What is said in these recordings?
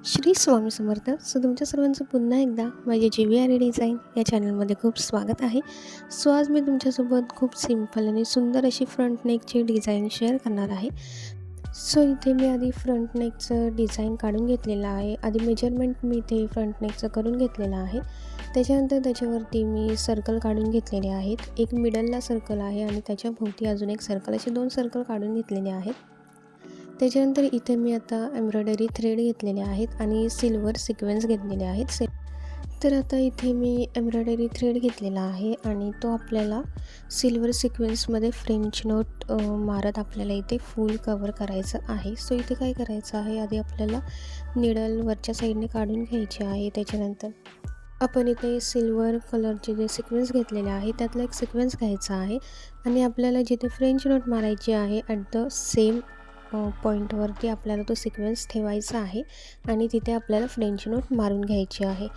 श्री स्वामी समर्थ. तुमच्या सर्वांचं पुन्हा एकदा माझ्या GVRE डिझाईन या चॅनलमध्ये खूप स्वागत आहे. आज मी तुमच्यासोबत खूप सिंपल आणि सुंदर अशी फ्रंट नेकची डिझाईन शेअर करणार आहे. इथे मी आधी फ्रंट नेकचं डिझाईन काढून घेतलेलं आहे. आधी मेजरमेंट मी इथे फ्रंट नेकचं करून घेतलेलं आहे. त्याच्यानंतर त्याच्यावरती मी सर्कल काढून घेतलेले आहेत. एक मिडलला सर्कल आहे आणि त्याच्या भोवती अजून एक सर्कल, असे 2 सर्कल काढून घेतलेले आहेत. त्याच्यानंतर इथे मी आता एम्ब्रॉयडरी थ्रेड घेतलेले आहेत आणि सिल्वर सिक्वेन्स घेतलेले आहेत. तर आता इथे मी एम्ब्रॉयडरी थ्रेड घेतलेला आहे आणि तो आपल्याला सिल्वर सिक्वेन्समध्ये फ्रेंच नोट मारत आपल्याला इथे फूल कवर करायचं आहे. इथे काय करायचं आहे, आधी आपल्याला निडल वरच्या साईडने काढून घ्यायची आहे. त्याच्यानंतर आपण इथे सिल्वर कलरचे जे सिक्वेन्स घेतलेले आहे त्यातला एक सिक्वेन्स घ्यायचा आहे आणि आपल्याला जिथे फ्रेंच नोट मारायची आहे ॲट द सेम पॉईंटवरती आपल्याला तो सिक्वेन्स ठेवायचा आहे आणि तिथे आपल्याला फ्रेंच नोट मारून घ्यायची आहे.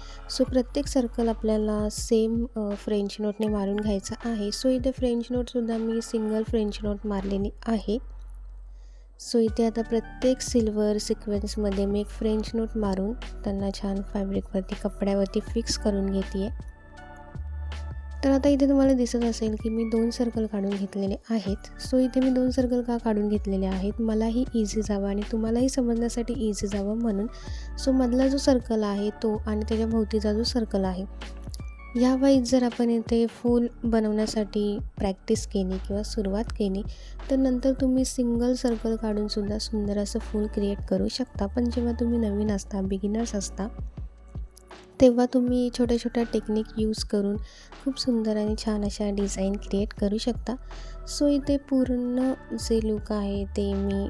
प्रत्येक सर्कल आपल्याला सेम फ्रेंच नोटने मारून घ्यायचा आहे. इथे फ्रेंच नोटसुद्धा मी सिंगल फ्रेंच नोट मारलेली आहे. इथे आता प्रत्येक सिल्वर सिक्वेन्समध्ये मी एक फ्रेंच नोट मारून त्यांना छान फॅब्रिकवरती कपड्यावरती फिक्स करून घेते आहे. तर आता इथे तुम्हाला दिसत असेल की मी 2 सर्कल काढून घेतलेले आहेत. इथे मी 2 सर्कल का काढून घेतलेले आहेत, मलाही इझी जावं आणि तुम्हालाही समजण्यासाठी इझी जावं म्हणून. मधला जो सर्कल आहे तो आणि त्याच्या भोवतीचा जो सर्कल आहे, ह्यावाईज जर आपण इथे फूल बनवण्यासाठी प्रॅक्टिस केली किंवा सुरुवात केली तर नंतर तुम्ही सिंगल सर्कल काढूनसुद्धा सुंदर असं फूल क्रिएट करू शकता. पण जेव्हा तुम्ही नवीन असता, बिगिनर्स असता, तेव्हा तुम्ही छोट्या छोट्या टेक्निक यूज करून खूप सुंदर आणि छान अशा डिझाईन क्रिएट करू शकता. इथे पूर्ण जे लुक आहे ते मी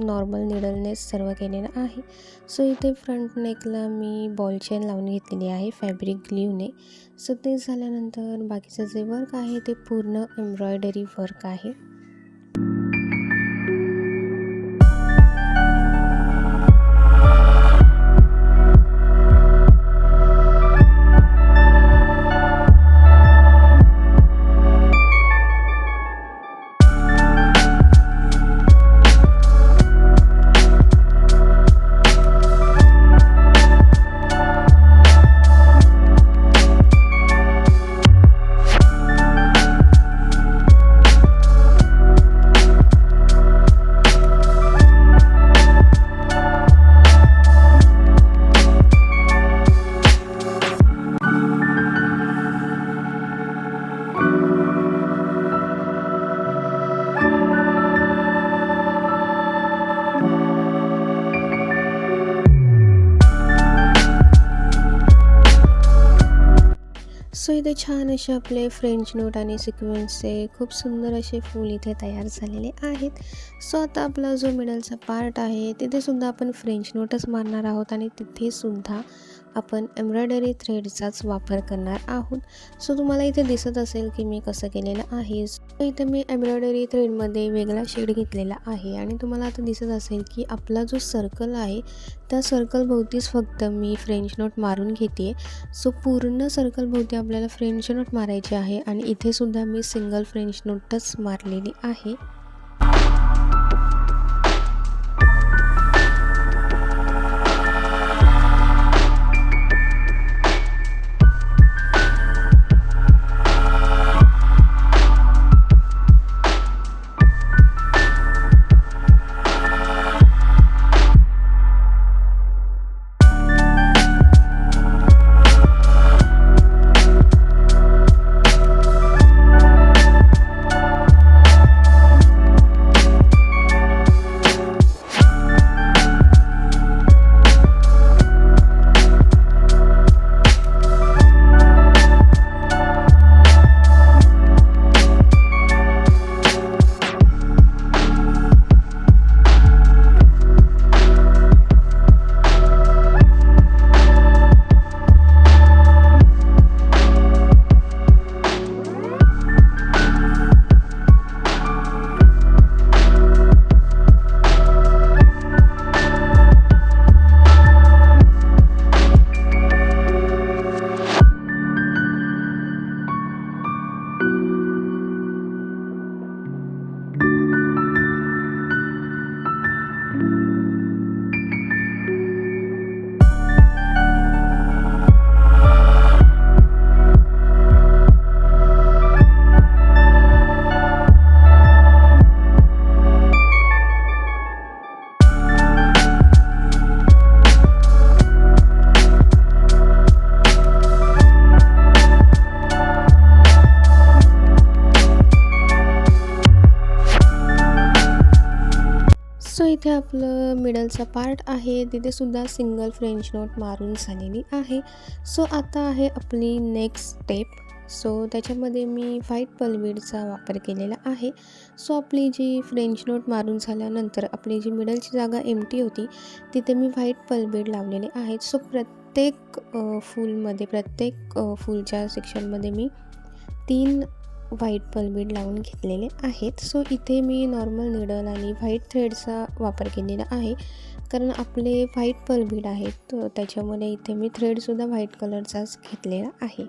नॉर्मल निडलनेच सर्व केलेलं आहे. इथे फ्रंट नेकला मी बॉल चेन लावून घेतलेली आहे फॅब्रिक ग्ल्यूने. ते झाल्यानंतर बाकीचं जे वर्क आहे ते पूर्ण एम्ब्रॉयडरी वर्क आहे. इथे छान असे आपले फ्रेंच नोट आणि सिक्वेन्सचे खूप सुंदर असे फूल इथे तयार झालेले आहेत. आता आपला जो मिडलचा पार्ट आहे तिथे सुद्धा आपण फ्रेंच नोटच मारणार आहोत आणि तिथे सुद्धा आपण एम्ब्रॉयडरी थ्रेडचाच वापर करणार आहोत. तुम्हाला इथे दिसत असेल की मी कसं केलेलं आहे. इथे मी एम्ब्रॉयडरी थ्रेडमध्ये वेगळा शेड घेतलेला आहे आणि तुम्हाला आता दिसत असेल की आपला जो सर्कल आहे त्या सर्कल भोवतीच फक्त मी फ्रेंच नोट मारून घेते. पूर्ण सर्कल भोवती आपल्याला फ्रेंच नोट मारायची आहे आणि इथे सुद्धा मी सिंगल फ्रेंच नोटच मारलेली आहे. इथे आपलं मिडलचा पार्ट आहे तिथे सुद्धा सिंगल फ्रेंच नोट मारून झालेली आहे. सो आता आहे आपली नेक्स्ट स्टेप. सो त्याच्यामध्ये मी व्हाईट पल्लवीडचा वापर केलेला आहे. सो आपली जी फ्रेंच नोट मारून झाल्यानंतर आपली जी मिडलची जागा एम्प्टी होती तिथे मी व्हाईट पल्लवीड लावलेले आहेत. सो प्रत्येक फूलच्या सेक्शनमध्ये मी 3 व्हाईट पल्लवीड लावून घेतलेले आहेत. सो इथे मी नॉर्मल निडल आणि व्हाईट थ्रेडचा वापर केलेला आहे, कारण आपले व्हाईट पल्लवीड आहेत त्याच्यामुळे इथे मी थ्रेडसुद्धा व्हाईट कलरचाच घेतलेला आहे.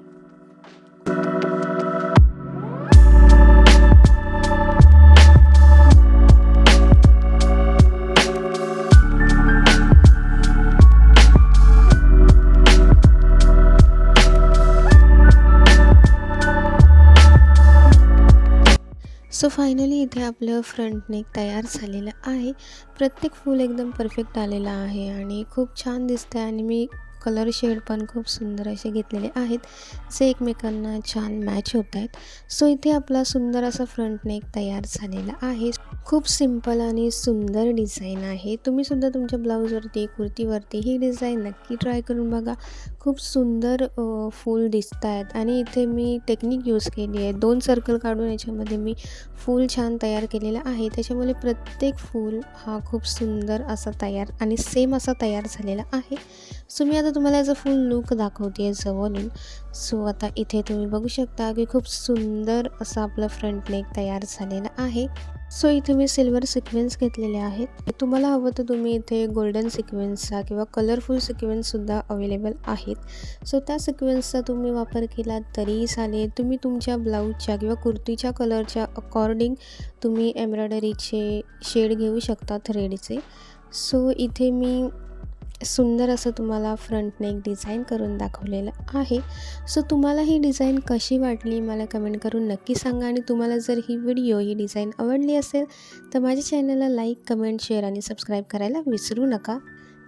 सो फायनली इथे आपलं फ्रंट नेक तयार झालेलं आहे. प्रत्येक फूल एकदम परफेक्ट आलेलं आहे आणि खूप छान दिसतं आहे आणि मी कलर शेड पण खूप सुंदर असे घेतलेले आहेत, जे एकमेकांना छान मॅच होत आहेत. सो इथे आपला सुंदर असा फ्रंट नेक तयार झालेला आहे. खूप सिंपल आणि सुंदर डिझाईन आहे. तुम्हीसुद्धा तुमच्या ब्लाऊजवरती कुर्तीवरती ही डिझाईन नक्की ट्राय करून बघा. खूप सुंदर फूल दिसत आहेत आणि इथे मी टेक्निक यूज केली आहे. 2 सर्कल काढून याच्यामध्ये मी फूल छान तयार केलेला आहे. त्याच्यामुळे प्रत्येक फूल हा खूप सुंदर असा तयार आणि सेम असा तयार झालेला आहे. सो मी आता तुम्हाला याचा फुल लुक दाखवते आहे जवळून. सो आता इथे तुम्ही बघू शकता की खूप सुंदर असा आपला फ्रंट नेक तयार झालेला आहे. सो इथे मी सिल्वर सिक्वेन्स घेतलेले आहेत. तुम्हाला हवं तर तुम्ही इथे गोल्डन सिक्वेन्सचा किंवा कलरफुल सिक्वेन्ससुद्धा अवेलेबल आहेत. सो त्या सिक्वेन्सचा तुम्ही वापर केला तरीही चालेल. तुम्ही तुमच्या ब्लाऊजच्या किंवा कुर्तीच्या कलरच्या अकॉर्डिंग तुम्ही एम्ब्रॉयडरीचे शेड घेऊ शकता थ्रेडचे. सो इथे मी सुंदर असं तुम्हाला फ्रंट नेक डिझाईन करून दाखवलेलं आहे. सो तुम्हाला ही डिझाईन कशी वाटली मला कमेंट करून नक्की सांगा आणि तुम्हाला जर ही डिझाईन आवडली असेल तर माझ्या चॅनलला लाईक, कमेंट, शेअर आणि सबस्क्राईब करायला विसरू नका.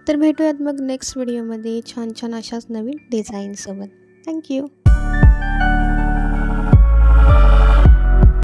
तर भेटूयात मग नेक्स्ट व्हिडिओमध्ये छान छान अशाच नवीन डिझाईनसोबत. थँक्यू.